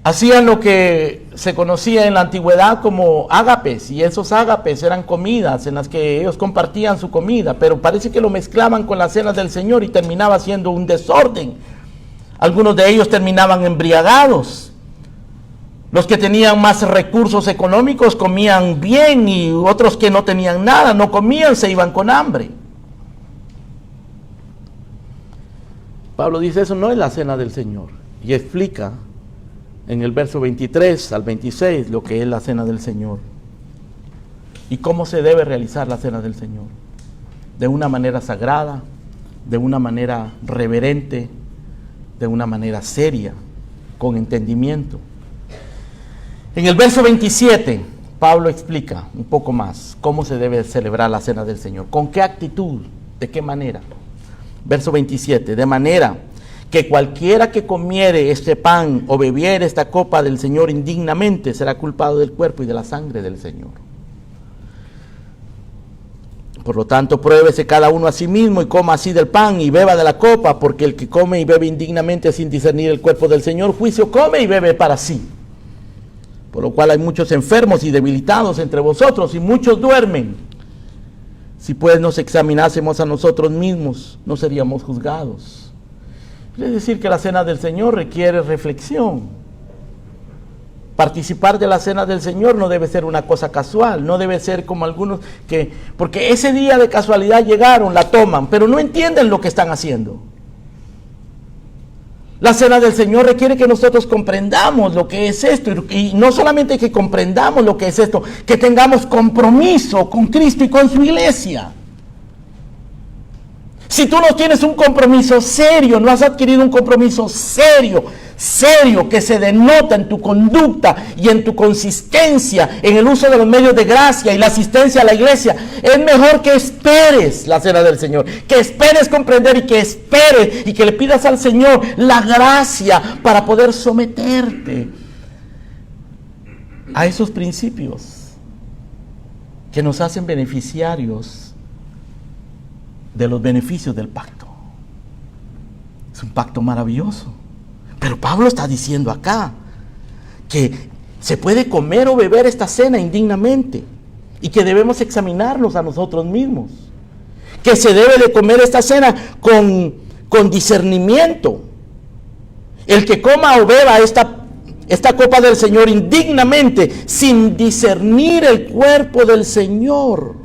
Hacían lo que se conocía en la antigüedad como ágapes, y esos ágapes eran comidas en las que ellos compartían su comida, pero parece que lo mezclaban con la cena del Señor y terminaba siendo un desorden. Algunos de ellos terminaban embriagados. Los que tenían más recursos económicos comían bien, y otros que no tenían nada, no comían, se iban con hambre. Pablo dice, eso no es la cena del Señor. Y explica en el verso 23 al 26 lo que es la cena del Señor. Y cómo se debe realizar la cena del Señor. De una manera sagrada, de una manera reverente, de una manera seria, con entendimiento. En el verso 27, Pablo explica un poco más cómo se debe celebrar la cena del Señor. ¿Con qué actitud? ¿De qué manera? Verso 27, de manera que cualquiera que comiere este pan o bebiere esta copa del Señor indignamente será culpado del cuerpo y de la sangre del Señor. Por lo tanto, pruébese cada uno a sí mismo y coma así del pan y beba de la copa, porque el que come y bebe indignamente sin discernir el cuerpo del Señor, juicio come y bebe para sí. Por lo cual hay muchos enfermos y debilitados entre vosotros y muchos duermen. Si pues nos examinásemos a nosotros mismos, no seríamos juzgados. Es decir, que la cena del Señor requiere reflexión. Participar de la cena del Señor no debe ser una cosa casual, no debe ser como algunos que, porque ese día de casualidad llegaron, la toman, pero no entienden lo que están haciendo. La cena del Señor requiere que nosotros comprendamos lo que es esto, y no solamente que comprendamos lo que es esto, que tengamos compromiso con Cristo y con su iglesia. Si tú no tienes un compromiso serio, no has adquirido un compromiso serio que se denota en tu conducta y en tu consistencia, en el uso de los medios de gracia y la asistencia a la iglesia, es mejor que esperes la cena del Señor, que esperes comprender y que esperes y que le pidas al Señor la gracia para poder someterte a esos principios que nos hacen beneficiarios de los beneficios del pacto. Es un pacto maravilloso. Pero Pablo está diciendo acá que se puede comer o beber esta cena indignamente y que debemos examinarnos a nosotros mismos. Que se debe de comer esta cena con discernimiento. El que coma o beba esta copa del Señor indignamente, sin discernir el cuerpo del Señor,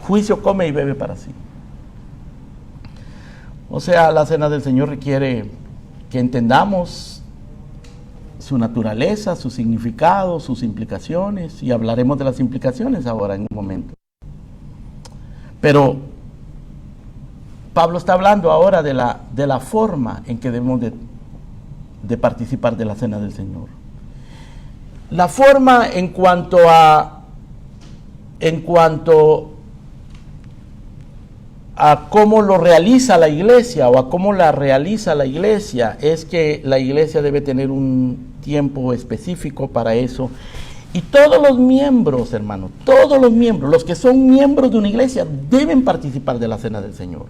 juicio come y bebe para sí. O sea, la cena del Señor requiere que entendamos su naturaleza, su significado, sus implicaciones, y hablaremos de las implicaciones ahora en un momento. Pero Pablo está hablando ahora de la forma en que debemos de participar de la cena del Señor. La forma en cuanto a cómo lo realiza la iglesia o a cómo la realiza la iglesia es que la iglesia debe tener un tiempo específico para eso. Y todos los miembros, hermanos, todos los miembros, los que son miembros de una iglesia, deben participar de la cena del Señor.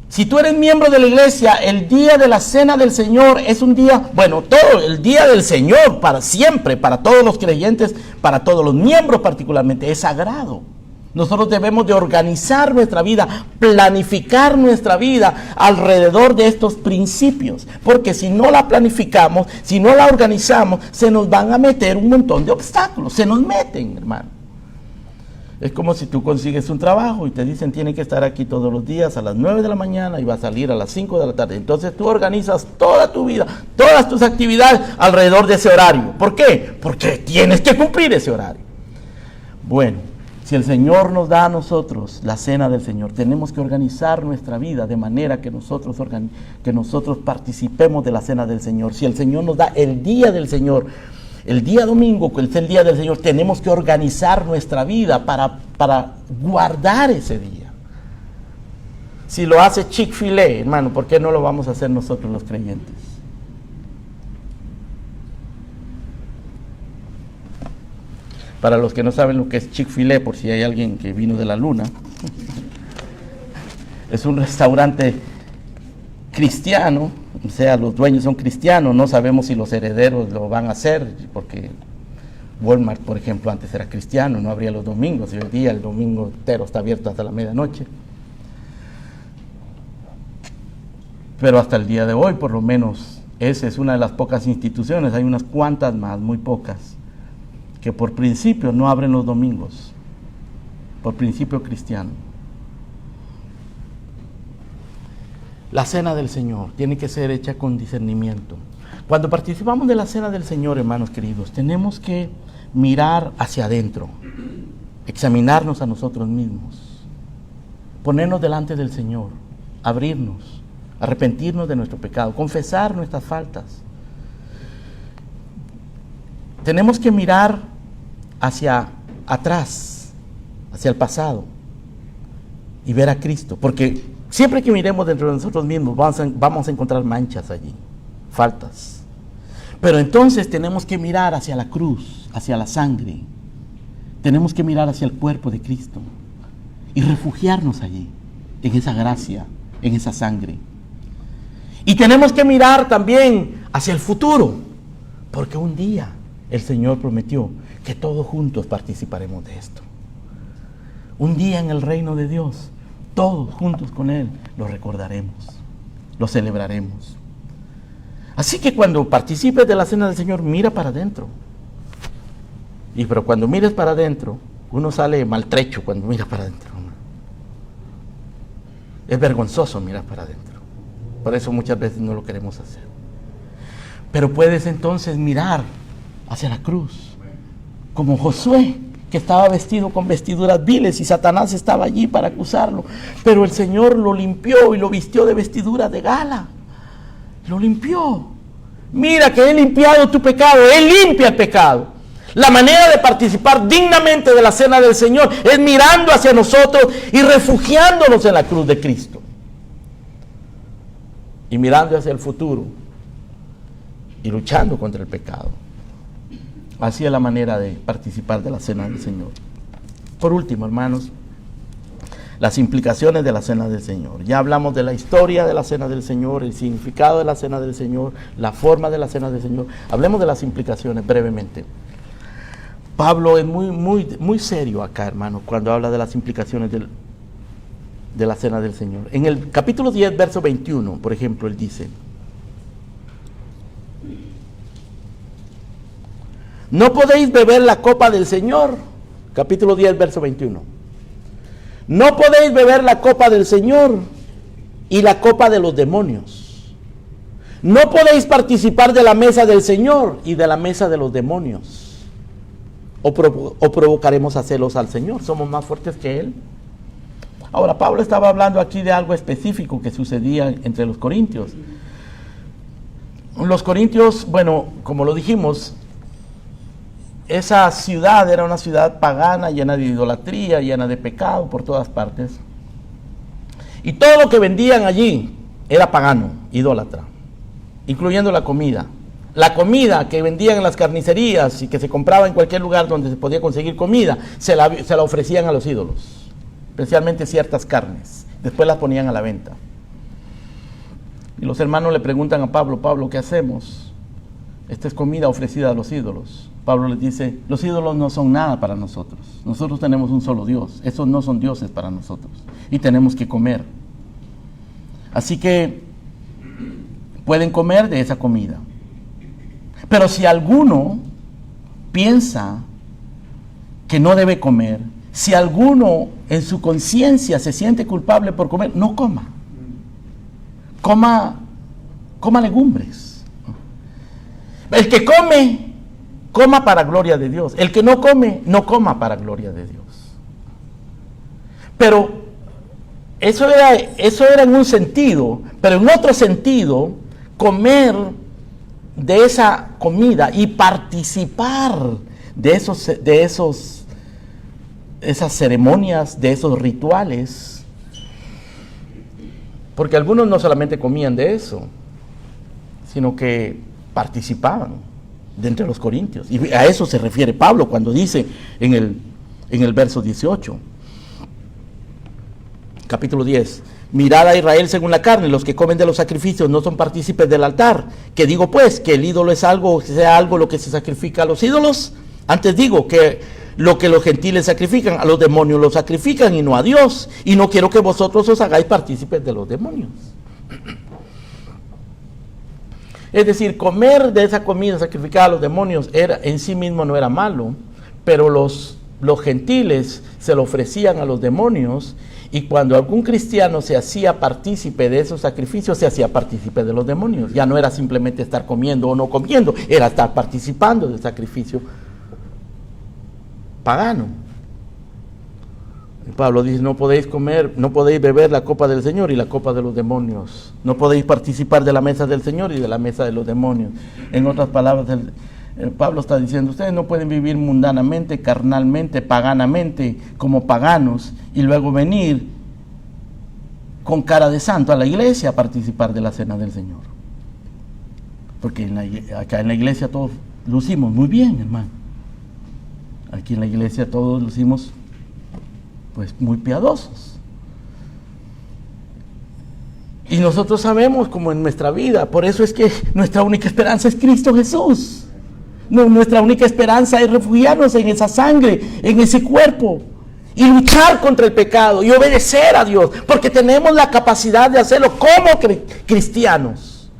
Si tú eres miembro de la iglesia, el día de la cena del Señor es un día, bueno, todo el día del Señor para siempre, para todos los creyentes, para todos los miembros particularmente, es sagrado. Nosotros debemos de organizar nuestra vida, planificar nuestra vida alrededor de estos principios, porque si no la planificamos, si no la organizamos, se nos van a meter un montón de obstáculos, se nos meten, hermano. Es como si tú consigues un trabajo y te dicen tienen que estar aquí todos los días a las 9 de la mañana y va a salir a las 5 de la tarde. Entonces tú organizas toda tu vida, todas tus actividades alrededor de ese horario. ¿Por qué? Porque tienes que cumplir ese horario. Bueno, si el Señor nos da a nosotros la cena del Señor, tenemos que organizar nuestra vida de manera que nosotros participemos de la cena del Señor. Si el Señor nos da el día del Señor, el día domingo, que es el día del Señor, tenemos que organizar nuestra vida para guardar ese día. Si lo hace Chick-fil-A, hermano, ¿por qué no lo vamos a hacer nosotros los creyentes? Para los que no saben lo que es Chick-fil-A, por si hay alguien que vino de la luna, es un restaurante cristiano, o sea, los dueños son cristianos, no sabemos si los herederos lo van a hacer, porque Walmart, por ejemplo, antes era cristiano, no abría los domingos, y hoy día el domingo entero está abierto hasta la medianoche. Pero hasta el día de hoy, por lo menos, esa es una de las pocas instituciones, hay unas cuantas más, muy pocas, que por principio no abren los domingos. por principio cristiano. La cena del Señor tiene que ser hecha con discernimiento. Cuando participamos de la cena del Señor, hermanos queridos, tenemos que mirar hacia adentro, examinarnos a nosotros mismos, ponernos delante del Señor, abrirnos, arrepentirnos de nuestro pecado, confesar nuestras faltas. Tenemos que mirar hacia atrás, hacia el pasado, y ver a Cristo, porque siempre que miremos dentro de nosotros mismos vamos a encontrar manchas allí, faltas. Pero entonces tenemos que mirar hacia la cruz, hacia la sangre. Tenemos que mirar hacia el cuerpo de Cristo y refugiarnos allí, en esa gracia, en esa sangre. Y tenemos que mirar también hacia el futuro, porque un día el Señor prometió que todos juntos participaremos de esto. Un día en el reino de Dios, todos juntos con Él lo recordaremos, lo celebraremos. Así que cuando participes de la cena del Señor, mira para adentro. Pero cuando mires para adentro, uno sale maltrecho cuando mira para adentro. Es vergonzoso mirar para adentro. Por eso muchas veces no lo queremos hacer. Pero puedes entonces mirar hacia la cruz, como Josué, que estaba vestido con vestiduras viles y Satanás estaba allí para acusarlo. Pero el Señor lo limpió y lo vistió de vestiduras de gala. Lo limpió. Mira que he limpiado tu pecado. Él limpia el pecado. La manera de participar dignamente de la cena del Señor es mirando hacia nosotros y refugiándonos en la cruz de Cristo. Y mirando hacia el futuro y luchando contra el pecado. Así es la manera de participar de la cena del Señor. Por último, hermanos, las implicaciones de la cena del Señor. Ya hablamos de la historia de la cena del Señor, el significado de la cena del Señor, la forma de la cena del Señor. Hablemos de las implicaciones brevemente. Pablo es muy serio acá, hermanos, cuando habla de las implicaciones de la cena del Señor. En el capítulo 10, verso 21, por ejemplo, él dice: no podéis beber la copa del Señor. Capítulo 10, verso 21. No podéis beber la copa del Señor y la copa de los demonios. No podéis participar de la mesa del Señor y de la mesa de los demonios. O provocaremos a celos al Señor. ¿Somos más fuertes que Él? Ahora, Pablo estaba hablando aquí de algo específico que sucedía entre los corintios. Los corintios, bueno, como lo dijimos, esa ciudad era una ciudad pagana, llena de idolatría, llena de pecado por todas partes. Y todo lo que vendían allí era pagano, idólatra, incluyendo la comida. La comida que vendían en las carnicerías y que se compraba en cualquier lugar donde se podía conseguir comida, se la ofrecían a los ídolos, especialmente ciertas carnes. Después las ponían a la venta. Y los hermanos le preguntan a Pablo: Pablo, ¿qué hacemos? Esta es comida ofrecida a los ídolos. Pablo les dice: los ídolos no son nada para nosotros. Nosotros tenemos un solo Dios. Esos no son dioses para nosotros. Y tenemos que comer. Así que pueden comer de esa comida. Pero si alguno piensa que no debe comer, si alguno en su conciencia se siente culpable por comer, no coma. Coma legumbres. El que come, coma para gloria de Dios. El que no come, no coma para gloria de Dios. Pero eso era en un sentido, pero en otro sentido, comer de esa comida y participar de esas ceremonias, de esos rituales, porque algunos no solamente comían de eso, sino que participaban de entre los corintios. Y a eso se refiere Pablo cuando dice en el verso 18, capítulo 10: mirad a Israel según la carne, los que comen de los sacrificios no son partícipes del altar. ¿Qué digo pues? ¿Que el ídolo es algo, sea algo lo que se sacrifica a los ídolos? Antes digo que lo que los gentiles sacrifican, a los demonios lo sacrifican y no a Dios. Y no quiero que vosotros os hagáis partícipes de los demonios. Es decir, comer de esa comida sacrificada a los demonios en sí mismo no era malo, pero los los gentiles se lo ofrecían a los demonios, y cuando algún cristiano se hacía partícipe de esos sacrificios, se hacía partícipe de los demonios. Ya no era simplemente estar comiendo o no comiendo, era estar participando del sacrificio pagano. Pablo dice: no podéis comer, no podéis beber la copa del Señor y la copa de los demonios. No podéis participar de la mesa del Señor y de la mesa de los demonios. En otras palabras, Pablo está diciendo: ustedes no pueden vivir mundanamente, carnalmente, paganamente, como paganos, y luego venir con cara de santo a la iglesia a participar de la cena del Señor. Porque acá en la iglesia todos lucimos muy bien, hermano. Aquí en la iglesia todos lucimos pues muy piadosos. Y nosotros sabemos como en nuestra vida, por eso es que nuestra única esperanza es Cristo Jesús. Nuestra única esperanza es refugiarnos en esa sangre, en ese cuerpo, y luchar contra el pecado y obedecer a Dios, porque tenemos la capacidad de hacerlo como cristianos,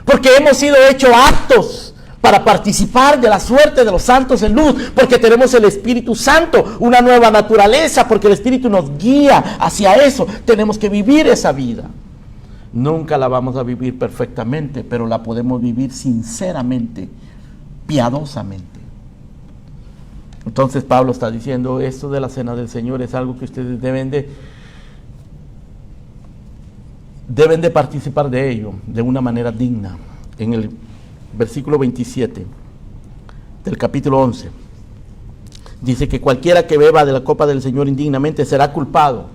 porque hemos sido hechos aptos para participar de la suerte de los santos en luz, porque tenemos el Espíritu Santo, una nueva naturaleza, porque el Espíritu nos guía hacia eso. Tenemos que vivir esa vida. Nunca la vamos a vivir perfectamente, pero la podemos vivir sinceramente, piadosamente. Entonces Pablo está diciendo: esto de la cena del Señor es algo que ustedes deben de participar de ello de una manera digna. En el versículo 27 del capítulo 11 dice que cualquiera que beba de la copa del Señor indignamente será culpado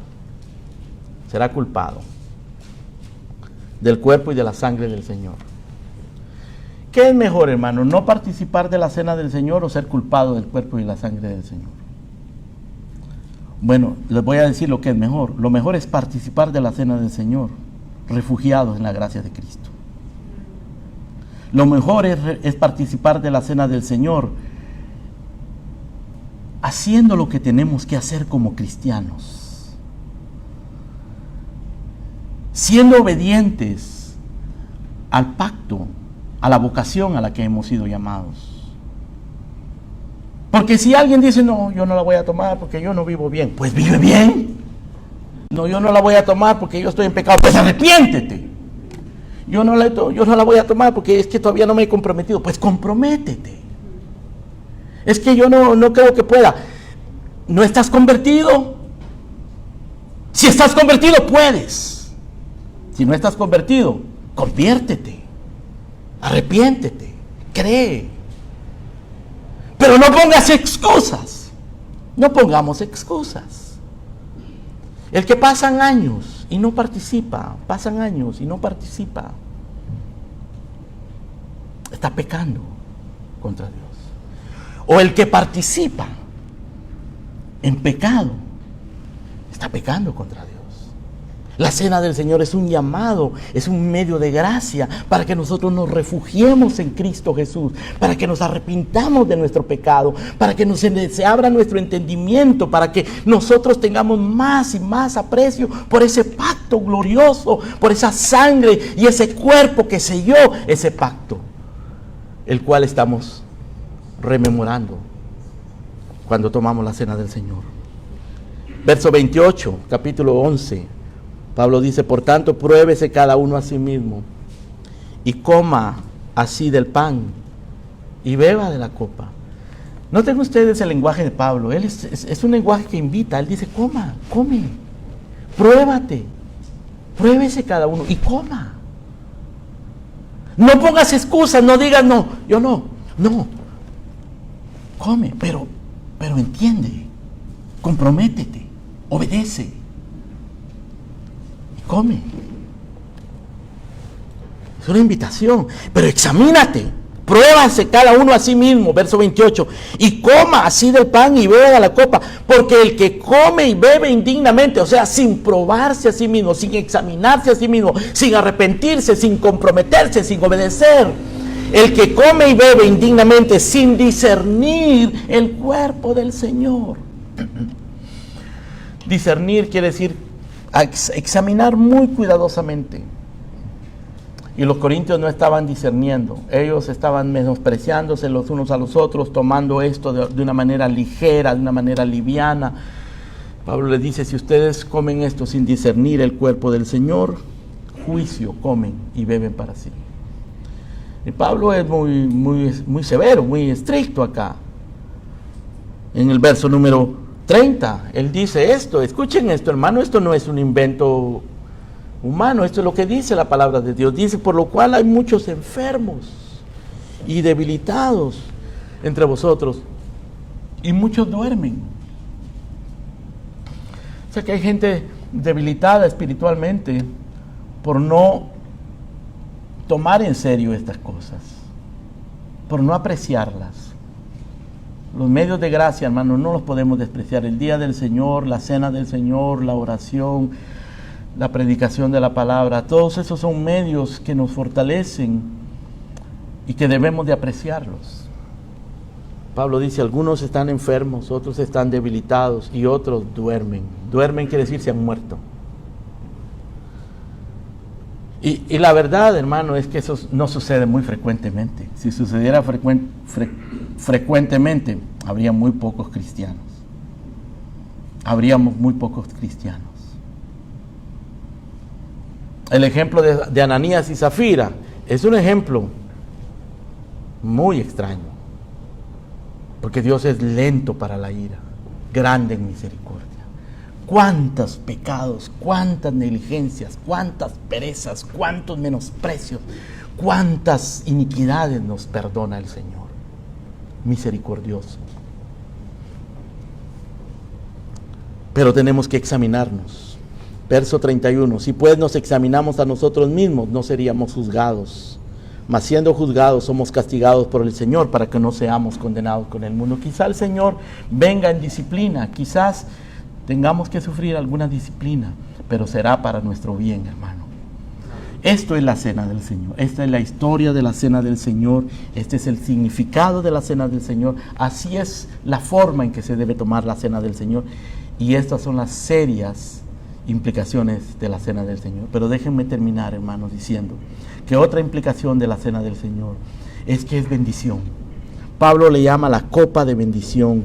del cuerpo y de la sangre del Señor. ¿Qué es mejor, hermano? ¿No participar de la cena del Señor o ser culpado del cuerpo y la sangre del Señor? Bueno, les voy a decir lo que es mejor. Lo mejor es participar de la cena del Señor, refugiados en la gracia de Cristo. Lo mejor es participar de la cena del Señor haciendo lo que tenemos que hacer como cristianos, siendo obedientes al pacto, a la vocación a la que hemos sido llamados. Porque si alguien dice: no, yo no la voy a tomar porque yo no vivo bien, pues vive bien. No, yo no la voy a tomar porque yo estoy en pecado, pues arrepiéntete. Yo no la voy a tomar porque es que todavía no me he comprometido, pues comprométete. Es que yo no creo que pueda. ¿No estás convertido? Si estás convertido, puedes. Si no estás convertido, conviértete, arrepiéntete, cree. Pero no pongas excusas. No pongamos excusas. El que pasan años y no participa, pasan años y no participa, está pecando contra Dios. O el que participa en pecado, está pecando contra Dios. La cena del Señor es un llamado, es un medio de gracia para que nosotros nos refugiemos en Cristo Jesús, para que nos arrepintamos de nuestro pecado, para que se abra nuestro entendimiento, para que nosotros tengamos más y más aprecio por ese pacto glorioso, por esa sangre y ese cuerpo que selló ese pacto, el cual estamos rememorando cuando tomamos la cena del Señor. Verso 28, capítulo 11. Pablo dice: por tanto, pruébese cada uno a sí mismo y coma así del pan y beba de la copa. Noten ustedes el lenguaje de Pablo. Él es un lenguaje que invita. Él dice: come, pruébate, pruébese cada uno y coma. No pongas excusas, no digas: no, yo no. Come, pero entiende, comprométete, obedece. Come. Es una invitación, pero examínate, pruébase cada uno a sí mismo, verso 28, y coma así del pan y beba de la copa, porque el que come y bebe indignamente, o sea, sin probarse a sí mismo, sin examinarse a sí mismo, sin arrepentirse, sin comprometerse, sin obedecer, el que come y bebe indignamente sin discernir el cuerpo del Señor. Discernir quiere decir examinar muy cuidadosamente. Y los corintios no estaban discerniendo, ellos estaban menospreciándose los unos a los otros, tomando esto de una manera ligera, de una manera liviana. Pablo les dice, si ustedes comen esto sin discernir el cuerpo del Señor, juicio comen y beben para sí. Y Pablo es muy severo, muy estricto acá. En el verso número 30, él dice esto, escuchen esto, hermano, esto no es un invento humano, esto es lo que dice la palabra de Dios. Dice, por lo cual hay muchos enfermos y debilitados entre vosotros, y muchos duermen. O sea que hay gente debilitada espiritualmente por no tomar en serio estas cosas, por no apreciarlas. Los medios de gracia, hermanos, no los podemos despreciar. El día del Señor, la cena del Señor, la oración, la predicación de la palabra, todos esos son medios que nos fortalecen y que debemos de apreciarlos. Pablo dice, algunos están enfermos, otros están debilitados y otros duermen. Duermen quiere decir se han muerto. Y la verdad, hermano, es que eso no sucede muy frecuentemente. Si sucediera frecuentemente, habría muy pocos cristianos. Habríamos muy pocos cristianos. El ejemplo de Ananías y Zafira es un ejemplo muy extraño, porque Dios es lento para la ira, grande en misericordia. Cuántos pecados, cuántas negligencias, cuántas perezas, cuántos menosprecios, cuántas iniquidades nos perdona el Señor. Misericordioso. Pero tenemos que examinarnos. Verso 31. Si pues nos examinamos a nosotros mismos, no seríamos juzgados. Mas siendo juzgados, somos castigados por el Señor para que no seamos condenados con el mundo. Quizá el Señor venga en disciplina, quizás tengamos que sufrir alguna disciplina, pero será para nuestro bien, hermano. Esto es la cena del Señor. Esta es la historia de la cena del Señor. Este es el significado de la cena del Señor. Así es la forma en que se debe tomar la cena del Señor. Y estas son las serias implicaciones de la cena del Señor. Pero déjenme terminar, hermanos, diciendo que otra implicación de la cena del Señor es que es bendición. Pablo le llama la copa de bendición.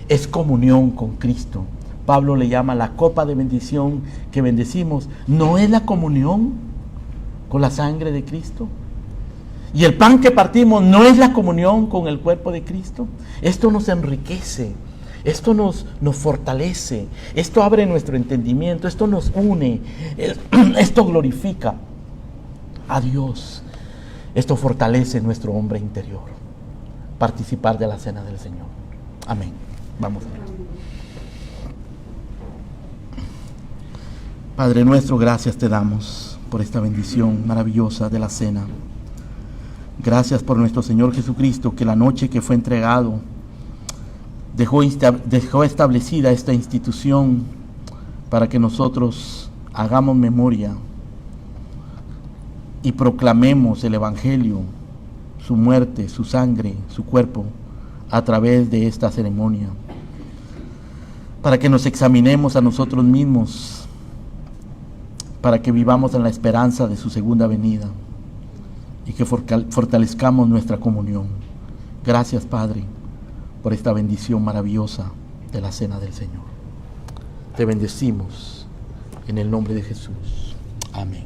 Es comunión con Cristo. Pablo le llama la copa de bendición que bendecimos. ¿No es la comunión con la sangre de Cristo? Y el pan que partimos, ¿no es la comunión con el cuerpo de Cristo? Esto nos enriquece, esto nos fortalece, esto abre nuestro entendimiento, esto nos une, esto glorifica a Dios, esto fortalece nuestro hombre interior. Participar de la cena del Señor. Amén. Vamos a ver. Padre nuestro, gracias te damos por esta bendición maravillosa de la cena. Gracias por nuestro Señor Jesucristo, que la noche que fue entregado dejó establecida esta institución para que nosotros hagamos memoria y proclamemos el Evangelio, su muerte, su sangre, su cuerpo, a través de esta ceremonia, para que nos examinemos a nosotros mismos, para que vivamos en la esperanza de su segunda venida y que fortalezcamos nuestra comunión. Gracias, Padre, por esta bendición maravillosa de la cena del Señor. Te bendecimos en el nombre de Jesús. Amén.